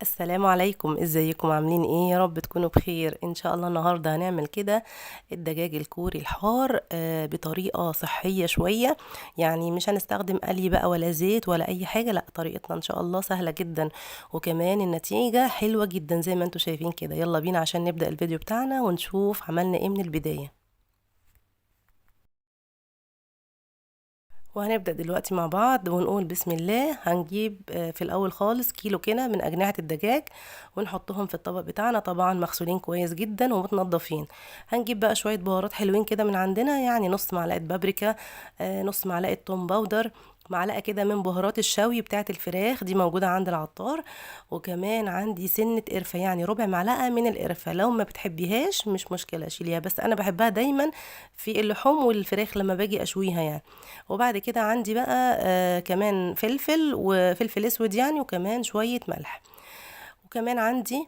السلام عليكم، ازيكم عاملين ايه؟ يا رب تكونوا بخير. ان شاء الله النهارده هنعمل كده الدجاج الكوري الحار بطريقه صحيه شويه. يعني مش هنستخدم قلي بقى ولا زيت ولا اي حاجه، لا طريقتنا ان شاء الله سهله جدا، وكمان النتيجه حلوه جدا زي ما انتم شايفين كده. يلا بينا عشان نبدا الفيديو بتاعنا ونشوف عملنا ايه من البدايه. وهنبدأ دلوقتي مع بعض ونقول بسم الله. هنجيب في الأول خالص كيلو كده من أجنحة الدجاج ونحطهم في الطبق بتاعنا، طبعا مغسولين كويس جدا ومتنضفين. هنجيب بقى شوية بهارات حلوين كده من عندنا، يعني نص معلقة بابريكا، نص معلقة توم باودر، معلقة كده من بهارات الشوي بتاعة الفراخ دي موجودة عند العطار، وكمان عندي سنة قرفة يعني ربع معلقة من القرفة. لو ما بتحبيهاش مش مشكلة شيليها، بس أنا بحبها دايما في اللحوم والفراخ لما باجي أشويها يعني. وبعد كده عندي بقى كمان فلفل وفلفل اسود يعني، وكمان شوية ملح، وكمان عندي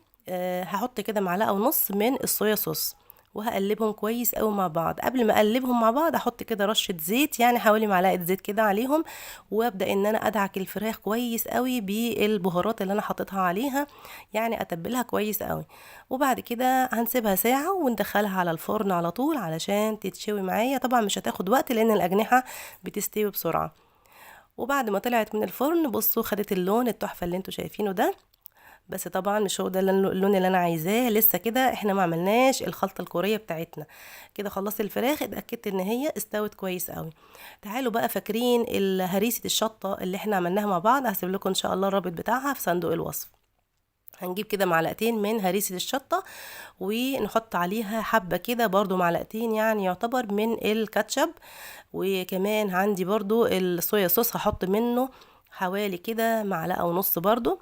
هحط كده معلقة ونص من الصويا صوص، وهقلبهم كويس قوي مع بعض. قبل ما اقلبهم مع بعض احط كده رشة زيت، يعني حوالي معلقة زيت كده عليهم، وابدا ان انا ادعك الفراخ كويس قوي بالبهارات اللي انا حطيتها عليها، يعني اتبلها كويس قوي. وبعد كده هنسيبها ساعة وندخلها على الفرن على طول علشان تتشوي معايا. طبعا مش هتاخد وقت لان الاجنحة بتستوي بسرعة. وبعد ما طلعت من الفرن بصوا خدت اللون التحفة اللي انتوا شايفينه ده. بس طبعا مش هو ده اللون اللي انا عايزاه لسه، كده احنا ما عملناش الخلطه الكوريه بتاعتنا. كده خلصت الفراخ، اتاكدت ان هي استوت كويس قوي. تعالوا بقى، فاكرين هريسه الشطه اللي احنا عملناها مع بعض؟ هسيب لكم ان شاء الله الرابط بتاعها في صندوق الوصف. هنجيب كده معلقتين من هريسه الشطه، ونحط عليها حبه كده برضو معلقتين يعني يعتبر من الكاتشب، وكمان عندي برضو الصويا صوص هحط منه حوالي كده معلقه ونص برضو.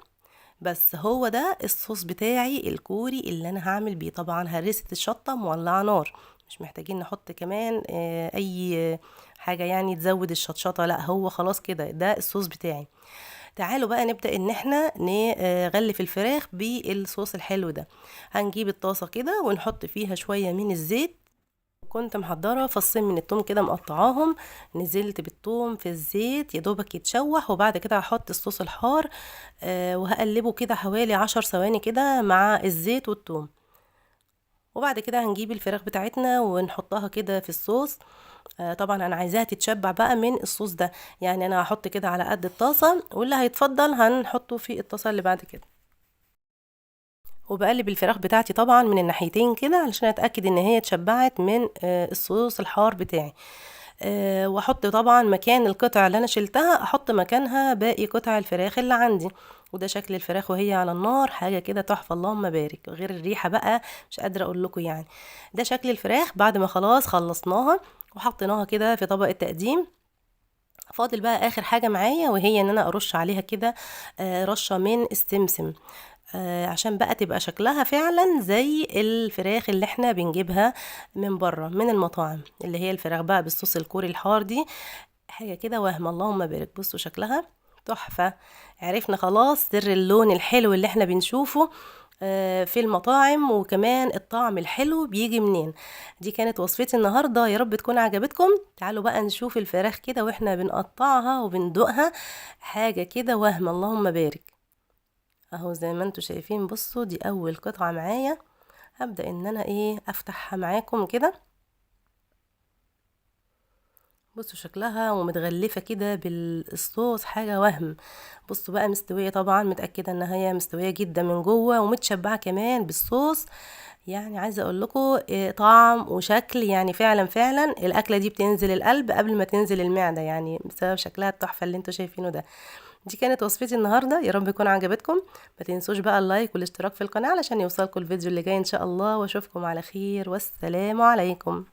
بس هو ده الصوص بتاعي الكوري اللي انا هعمل بيه. طبعا هرسة الشطة مولعة نار، مش محتاجين نحط كمان اي حاجة يعني تزود الشطشطة، لا هو خلاص كده ده الصوص بتاعي. تعالوا بقى نبدأ ان احنا نغلف الفراخ بالصوص الحلو ده. هنجيب الطاسة كده ونحط فيها شوية من الزيت. كنت محضرة فصين من التوم كده مقطعاهم، نزلت بالثوم في الزيت يا دوبك يتشوح، وبعد كده هحط الصوص الحار وهقلبه كده حوالي 10 ثواني كده مع الزيت والثوم. وبعد كده هنجيب الفراخ بتاعتنا ونحطها كده في الصوص. طبعا انا عايزاها تتشبع بقى من الصوص ده، يعني انا هحط كده على قد الطاسة، واللي هيتفضل هنحطه في الطاسة اللي بعد كده. وبقلب الفراخ بتاعتي طبعا من الناحيتين كده علشان اتاكد ان هي اتشبعت من الصوص الحار بتاعي. واحط طبعا مكان القطع اللي انا شلتها، احط مكانها باقي قطع الفراخ اللي عندي. وده شكل الفراخ وهي على النار، حاجه كده تحفه اللهم بارك، غير الريحه بقى مش قادره اقول لكم يعني. ده شكل الفراخ بعد ما خلاص خلصناها وحطيناها كده في طبق التقديم. فاضل بقى اخر حاجه معايا، وهي ان انا ارش عليها كده رشه من السمسم، عشان بقى تبقى شكلها فعلا زي الفراخ اللي احنا بنجيبها من بره من المطاعم، اللي هي الفراخ بقى بالصوص الكوري الحار دي. حاجة كده وهم اللهم بارك، بصوا شكلها تحفة. عرفنا خلاص سر اللون الحلو اللي احنا بنشوفه في المطاعم، وكمان الطعم الحلو بيجي منين. دي كانت وصفتي النهاردة، يا رب تكون عجبتكم. تعالوا بقى نشوف الفراخ كده واحنا بنقطعها وبندوقها، حاجة كده وهم اللهم بارك. اهو زي ما انتوا شايفين، بصوا دي اول قطعة معايا. هبدأ ان انا افتحها معاكم كده. بصوا شكلها ومتغلفة كده بالصوص حاجة وهم. بصوا بقى مستوية، طبعا متأكدة ان هي مستوية جدا من جوه ومتشبعة كمان بالصوص. يعني عايزة اقول لكم طعم وشكل، يعني فعلا فعلا الاكلة دي بتنزل القلب قبل ما تنزل المعدة، يعني بسبب شكلها التحفة اللي انتوا شايفينه ده. دي كانت وصفتي النهاردة، يا رب يكون عجبتكم. ما تنسوش بقى اللايك والاشتراك في القناة علشان يوصلكم الفيديو اللي جاي ان شاء الله، واشوفكم على خير، والسلام عليكم.